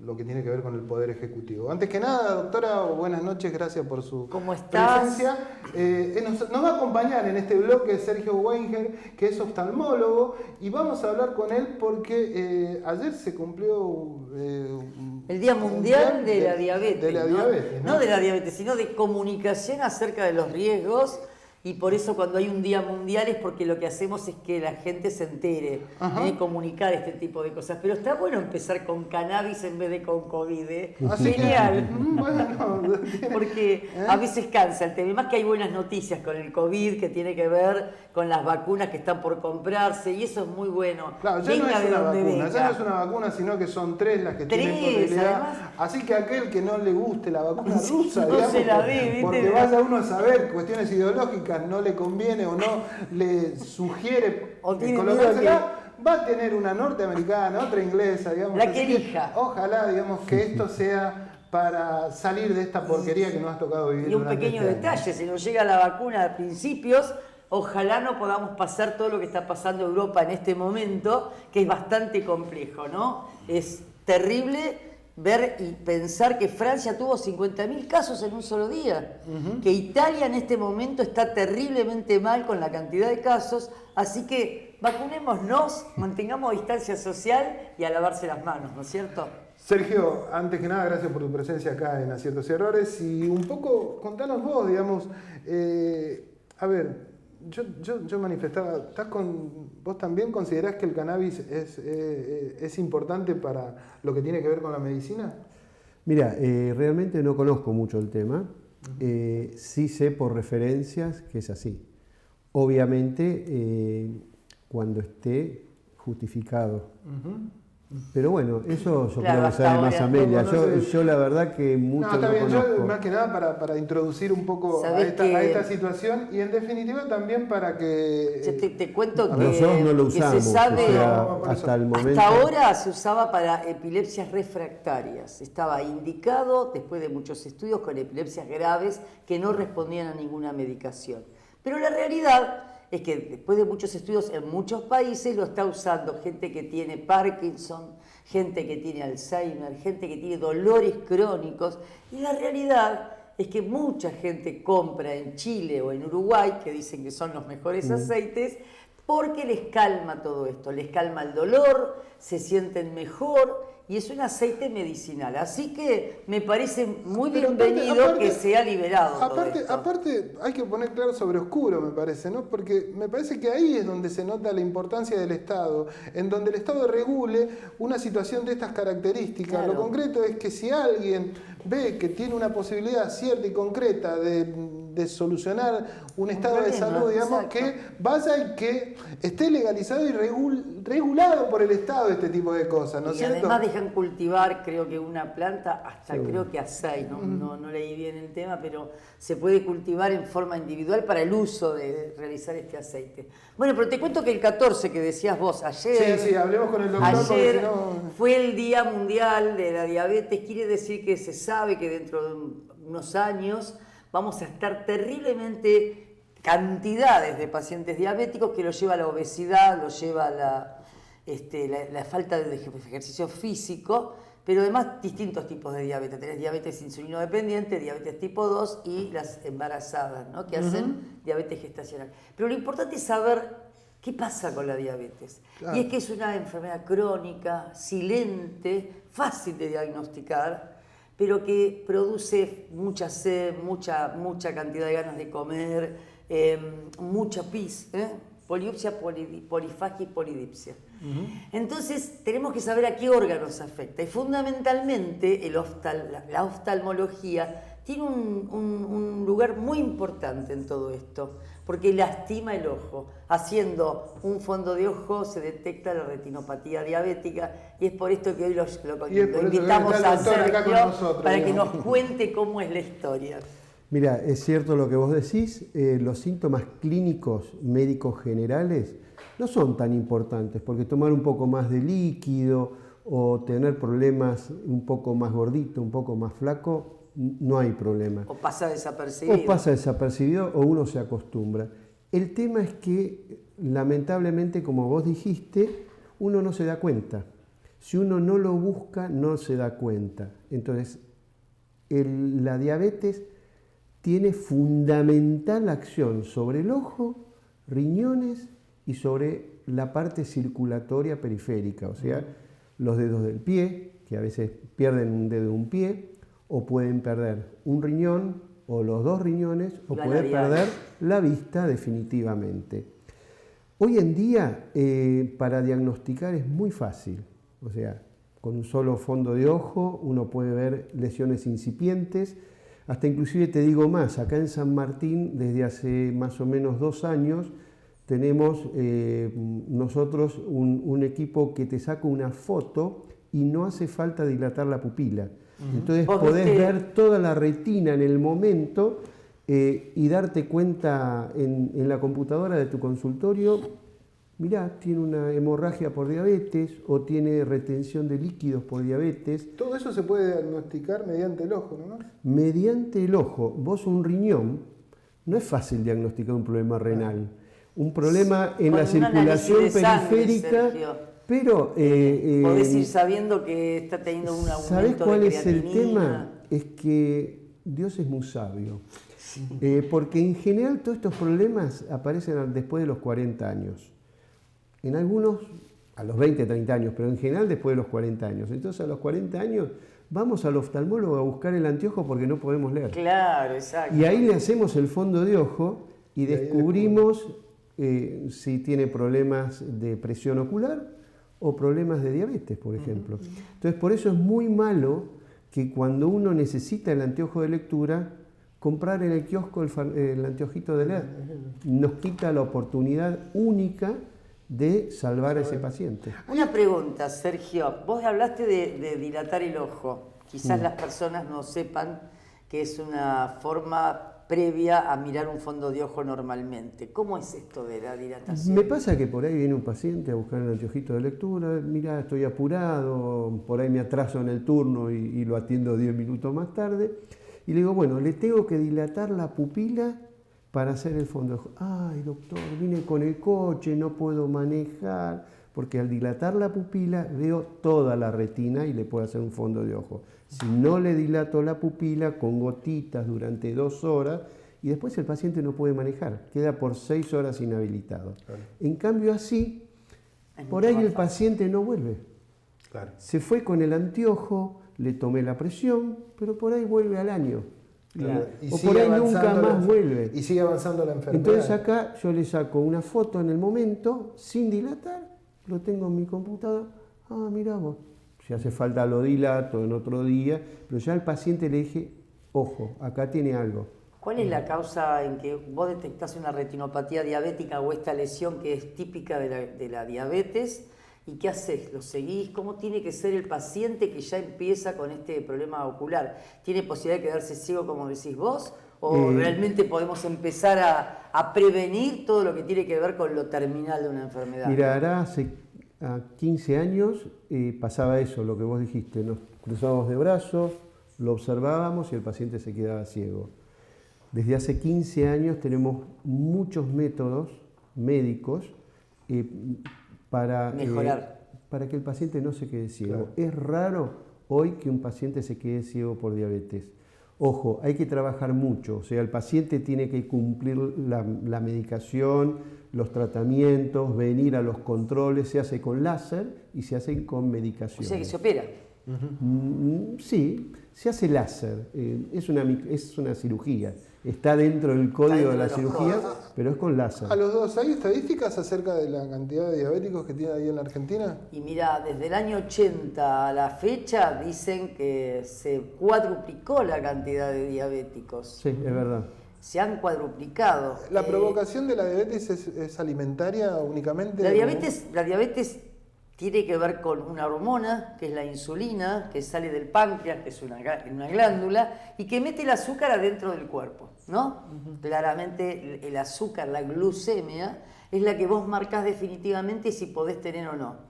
lo que tiene que ver con el Poder Ejecutivo. Antes que nada, doctora, buenas noches, gracias por su presencia. Nos va a acompañar en este bloque Sergio Weinger, que es oftalmólogo, y vamos a hablar con él porque ayer se cumplió el Día Mundial de la Diabetes. De la diabetes, ¿no? No de la diabetes, sino de comunicación acerca de los riesgos. Y por eso cuando hay un día mundial es porque lo que hacemos es que la gente se entere, comunicar este tipo de cosas. Pero está bueno empezar con cannabis en vez de con COVID, Genial. Bueno, porque a veces cansa el tema. Más que hay buenas noticias con el COVID que tiene que ver con las vacunas que están por comprarse y eso es muy bueno. Claro, ya no es una vacuna, ya no es una vacuna, sino que son 3 las que tienen posibilidad. Además, así que aquel que no le guste la vacuna rusa, no digamos, se la ve, porque vaya uno a saber cuestiones ideológicas, no le conviene o no le sugiere colocársela, va a tener una norteamericana, otra inglesa, digamos. La que elija. Ojalá, digamos, que esto sea para salir de esta porquería que nos ha tocado vivir. Y un pequeño detalle, si nos llega la vacuna a principios, ojalá no podamos pasar todo lo que está pasando en Europa en este momento, que es bastante complejo, ¿no? Es terrible ver y pensar que Francia tuvo 50.000 casos en un solo día, que Italia en este momento está terriblemente mal con la cantidad de casos, así que vacunémonos, mantengamos distancia social y a lavarse las manos, ¿no es cierto? Sergio, antes que nada, gracias por tu presencia acá en Aciertos y Errores y un poco, contanos vos, digamos, a ver, yo manifestaba, ¿vos también considerás que el cannabis es importante para lo que tiene que ver con la medicina? Mira, realmente no conozco mucho el tema, sí sé por referencias que es así. Obviamente, cuando esté justificado. Pero bueno, eso yo creo que sabe más Amelia. Yo la verdad que mucho no está bien, conozco. Yo más que nada para introducir un poco a esta situación y en definitiva también para que... Te cuento que nosotros no lo usamos, que se sabe, o sea, hasta el momento... Hasta ahora se usaba para epilepsias refractarias. Estaba indicado, después de muchos estudios, con epilepsias graves que no respondían a ninguna medicación. Pero la realidad es que después de muchos estudios en muchos países lo está usando gente que tiene Parkinson, gente que tiene Alzheimer, gente que tiene dolores crónicos. Y la realidad es que mucha gente compra en Chile o en Uruguay, que dicen que son los mejores aceites, porque les calma todo esto, les calma el dolor, se sienten mejor y es un aceite medicinal. Así que me parece muy bienvenido que sea liberado todo esto. Aparte, hay que poner claro sobre oscuro, me parece, ¿no? Porque me parece que ahí es donde se nota la importancia del Estado, en donde el Estado regule una situación de estas características. Claro. Lo concreto es que si alguien ve que tiene una posibilidad cierta y concreta de de solucionar un estado de salud, digamos, que vaya y que esté legalizado y regulado por el Estado este tipo de cosas, ¿no es cierto? Además dejan cultivar, creo que una planta, hasta creo que a 6, no leí bien el tema, pero se puede cultivar en forma individual para el uso de realizar este aceite. Bueno, pero te cuento que el 14 que decías vos ayer, sí, hablemos con el doctor. Ayer si no... fue el Día Mundial de la Diabetes, quiere decir que se sabe que dentro de unos años vamos a estar terriblemente cantidades de pacientes diabéticos que lo lleva a la obesidad, lo lleva a la falta de ejercicio físico, pero además distintos tipos de diabetes. Tenés diabetes insulino dependiente, diabetes tipo 2 y las embarazadas, ¿no? Que hacen diabetes gestacional. Pero lo importante es saber qué pasa con la diabetes. Claro. Y es que es una enfermedad crónica, silente, fácil de diagnosticar, pero que produce mucha sed, mucha cantidad de ganas de comer, mucha pis, poliupsia, polifagia y polidipsia. Entonces tenemos que saber a qué órganos afecta y fundamentalmente la oftalmología tiene un lugar muy importante en todo esto porque lastima el ojo. Haciendo un fondo de ojo se detecta la retinopatía diabética y es por esto que hoy lo invitamos a Sergio para que nos cuente cómo es la historia. Mira, es cierto lo que vos decís, los síntomas clínicos médicos generales no son tan importantes, porque tomar un poco más de líquido o tener problemas un poco más gordito, un poco más flaco, no hay problema. O pasa desapercibido. O pasa desapercibido o uno se acostumbra. El tema es que, lamentablemente, como vos dijiste, uno no se da cuenta. Si uno no lo busca, no se da cuenta. Entonces, la diabetes tiene fundamental acción sobre el ojo, riñones y sobre la parte circulatoria periférica, o sea, los dedos del pie, que a veces pierden un dedo de un pie, o pueden perder un riñón o los dos riñones, o pueden perder la vista definitivamente. Hoy en día, para diagnosticar es muy fácil, o sea, con un solo fondo de ojo uno puede ver lesiones incipientes. Hasta inclusive te digo más, acá en San Martín desde hace más o menos 2 años tenemos nosotros un equipo que te saca una foto y no hace falta dilatar la pupila. Entonces podés ver toda la retina en el momento y darte cuenta en la computadora de tu consultorio, mirá, tiene una hemorragia por diabetes o tiene retención de líquidos por diabetes. Todo eso se puede diagnosticar mediante el ojo, ¿no? Mediante el ojo. Vos un riñón, no es fácil diagnosticar un problema renal. Un problema en la circulación periférica, pero... podés ir sabiendo que está teniendo un aumento de creatinina. ¿Sabés cuál es el tema? Es que Dios es muy sabio. Porque en general todos estos problemas aparecen después de los 40 años. En algunos a los 20, 30 años, pero en general después de los 40 años. Entonces a los 40 años vamos al oftalmólogo a buscar el anteojo porque no podemos leer. Claro, exacto. Y ahí le hacemos el fondo de ojo y descubrimos si tiene problemas de presión ocular o problemas de diabetes, por ejemplo. Entonces por eso es muy malo que cuando uno necesita el anteojo de lectura, comprar en el kiosco el anteojito de LED. Nos quita la oportunidad única de salvar a ese paciente. Una pregunta, Sergio. Vos hablaste de dilatar el ojo. Quizás las personas no sepan que es una forma previa a mirar un fondo de ojo normalmente. ¿Cómo es esto de la dilatación? Me pasa que por ahí viene un paciente a buscar el anteojito de lectura, mirá, estoy apurado, por ahí me atraso en el turno y lo atiendo 10 minutos más tarde, y le digo, bueno, le tengo que dilatar la pupila para hacer el fondo de ojo. Ay, doctor, vine con el coche, no puedo manejar, porque al dilatar la pupila veo toda la retina y le puedo hacer un fondo de ojo. Si no le dilato la pupila con gotitas durante 2 horas, y después el paciente no puede manejar, queda por 6 horas inhabilitado. Claro. En cambio así, por ahí el paciente no vuelve. Claro. Se fue con el anteojo, le tomé la presión, pero por ahí vuelve al año. Claro. O por ahí nunca más vuelve. Y sigue avanzando la enfermedad. Entonces acá yo le saco una foto en el momento, sin dilatar, lo tengo en mi computadora. Ah, mirá vos. Si hace falta lo dilato en otro día, pero ya al paciente le dije, ojo, acá tiene algo. ¿Cuál es la causa en que vos detectás una retinopatía diabética o esta lesión que es típica de la diabetes? ¿Y qué haces? ¿Lo seguís? ¿Cómo tiene que ser el paciente que ya empieza con este problema ocular? ¿Tiene posibilidad de quedarse ciego como decís vos? ¿O realmente podemos empezar a prevenir todo lo que tiene que ver con lo terminal de una enfermedad? Mira, hará hace 15 años pasaba eso, lo que vos dijiste. Nos cruzábamos de brazos, lo observábamos y el paciente se quedaba ciego. Desde hace 15 años tenemos muchos métodos médicos para mejorar. Para que el paciente no se quede ciego. Claro. Es raro hoy que un paciente se quede ciego por diabetes. Ojo, hay que trabajar mucho, o sea, el paciente tiene que cumplir la medicación, los tratamientos, venir a los controles, se hace con láser y se hace con medicación. O sea que se opera. Sí, se hace láser, es una cirugía, está dentro del código de la cirugía, pero es con láser. ¿A los dos hay estadísticas acerca de la cantidad de diabéticos que tiene ahí en la Argentina? Y mira, desde el año 80 a la fecha dicen que se cuadruplicó la cantidad de diabéticos. Sí, es verdad. Se han cuadruplicado. ¿La provocación de la diabetes es alimentaria únicamente? La diabetes tiene que ver con una hormona, que es la insulina, que sale del páncreas, que es una glándula, y que mete el azúcar adentro del cuerpo, ¿no? Claramente el azúcar, la glucemia, es la que vos marcás definitivamente si podés tener o no.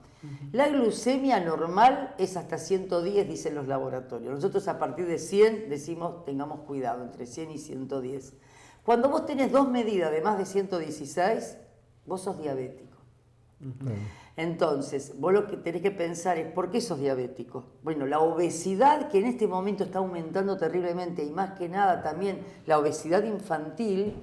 La glucemia normal es hasta 110, dicen los laboratorios. Nosotros a partir de 100 decimos tengamos cuidado, entre 100 y 110. Cuando vos tenés 2 medidas de más de 116, vos sos diabético. Entonces, vos lo que tenés que pensar es ¿por qué sos diabético? Bueno, la obesidad que en este momento está aumentando terriblemente y más que nada también la obesidad infantil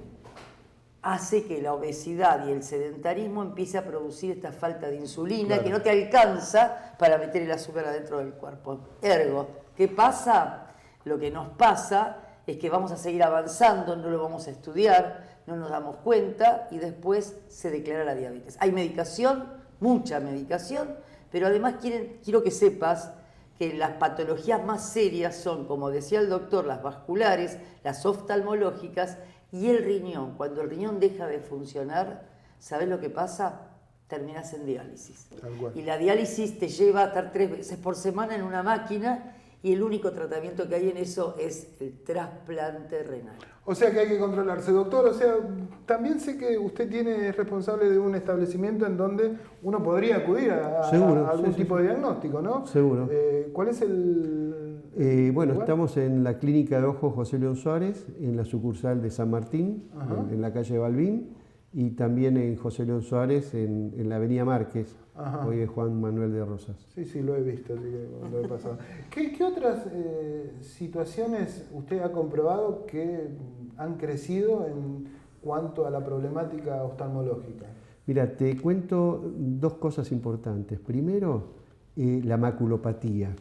hace que la obesidad y el sedentarismo empiece a producir esta falta de insulina, claro, que no te alcanza para meter el azúcar adentro del cuerpo. Ergo, ¿qué pasa? Lo que nos pasa es que vamos a seguir avanzando, no lo vamos a estudiar, no nos damos cuenta y después se declara la diabetes. Hay medicación, mucha medicación, pero además quiero que sepas que las patologías más serias son, como decía el doctor, las vasculares, las oftalmológicas y el riñón. Cuando el riñón deja de funcionar, ¿sabés lo que pasa? Terminás en diálisis. Y la diálisis te lleva a estar 3 veces por semana en una máquina y el único tratamiento que hay en eso es el trasplante renal. O sea que hay que controlarse, doctor. O sea, también sé que usted es responsable de un establecimiento en donde uno podría acudir a algún tipo de diagnóstico, ¿no? Seguro. ¿Cuál es el bueno, lugar? Estamos en la Clínica de Ojos José León Suárez, en la sucursal de San Martín, en la calle Balbín, y también en José León Suárez, en la avenida Márquez. Hoy es Juan Manuel de Rosas. Sí, lo he visto, así que lo he pasado. ¿Qué otras situaciones usted ha comprobado que han crecido en cuanto a la problemática oftalmológica? Mira, te cuento 2 cosas importantes. Primero, la maculopatía.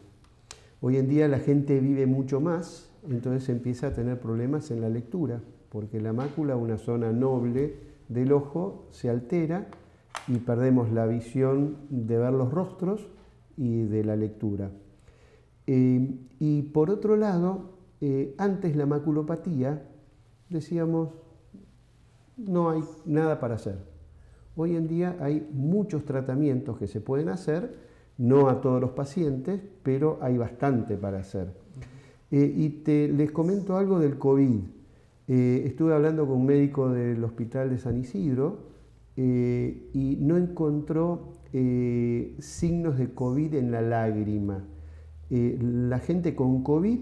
Hoy en día la gente vive mucho más, entonces empieza a tener problemas en la lectura, porque la mácula, una zona noble del ojo, se altera y perdemos la visión de ver los rostros y de la lectura. Y por otro lado, antes la maculopatía, decíamos, no hay nada para hacer. Hoy en día hay muchos tratamientos que se pueden hacer, no a todos los pacientes, pero hay bastante para hacer. Les comento algo del COVID. Estuve hablando con un médico del Hospital de San Isidro y no encontró signos de COVID en la lágrima. La gente con COVID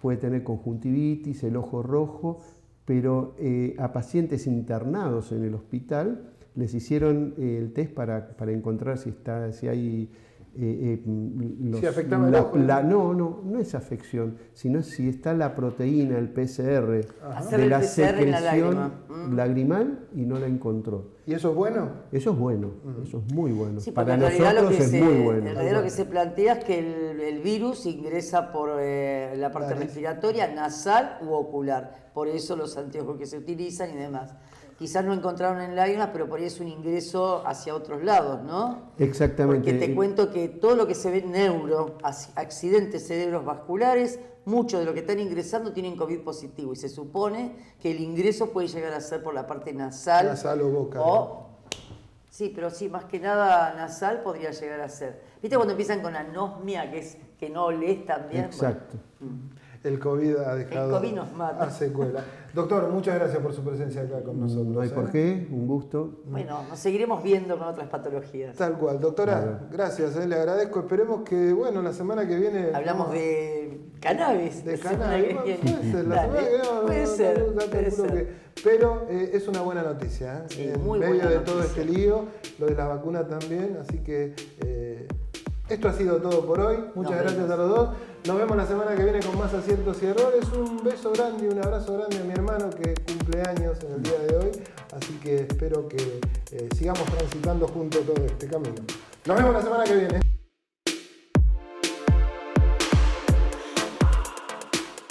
puede tener conjuntivitis, el ojo rojo, pero a pacientes internados en el hospital les hicieron el test para encontrar si hay... ¿Si afectaba el ojo? No es afección, sino si está la proteína, el PCR, de la secreción lagrimal y no la encontró. ¿Y eso es bueno? Eso es bueno, eso es muy bueno. Sí, para nosotros es muy bueno. En realidad lo que se plantea es que el virus ingresa por la parte respiratoria, nasal u ocular. Por eso los anteojos que se utilizan y demás. quizás no encontraron en lágrimas, pero por ahí es un ingreso hacia otros lados, ¿no? Exactamente. Porque te cuento que todo lo que se ve accidentes cerebrovasculares, muchos de los que están ingresando tienen COVID positivo y se supone que el ingreso puede llegar a ser por la parte nasal. Nasal o boca. Sí, pero sí, más que nada nasal podría llegar a ser. ¿Viste cuando empiezan con anosmia, que es que no olés también? Exacto. Bueno. El COVID ha dejado El COVID nos mata. a secuela. Doctor, muchas gracias por su presencia acá con nosotros. No hay por qué, un gusto. Bueno, nos seguiremos viendo con otras patologías. Tal cual. Doctora, gracias, le agradezco. Esperemos que, bueno, la semana que viene... Hablamos de cannabis. De cannabis. Puede ser, la semana que viene... Puede ser. Pero es una buena noticia, ¿eh? Sí, en muy medio buena de noticia. todo este lío, lo de las vacunas también, así que esto ha sido todo por hoy. Muchas gracias a los dos. Nos vemos la semana que viene con más aciertos y errores. Un beso grande y un abrazo grande a mi hermano que cumple años en el día de hoy, así que espero que sigamos transitando juntos todo este camino. Nos vemos la semana que viene.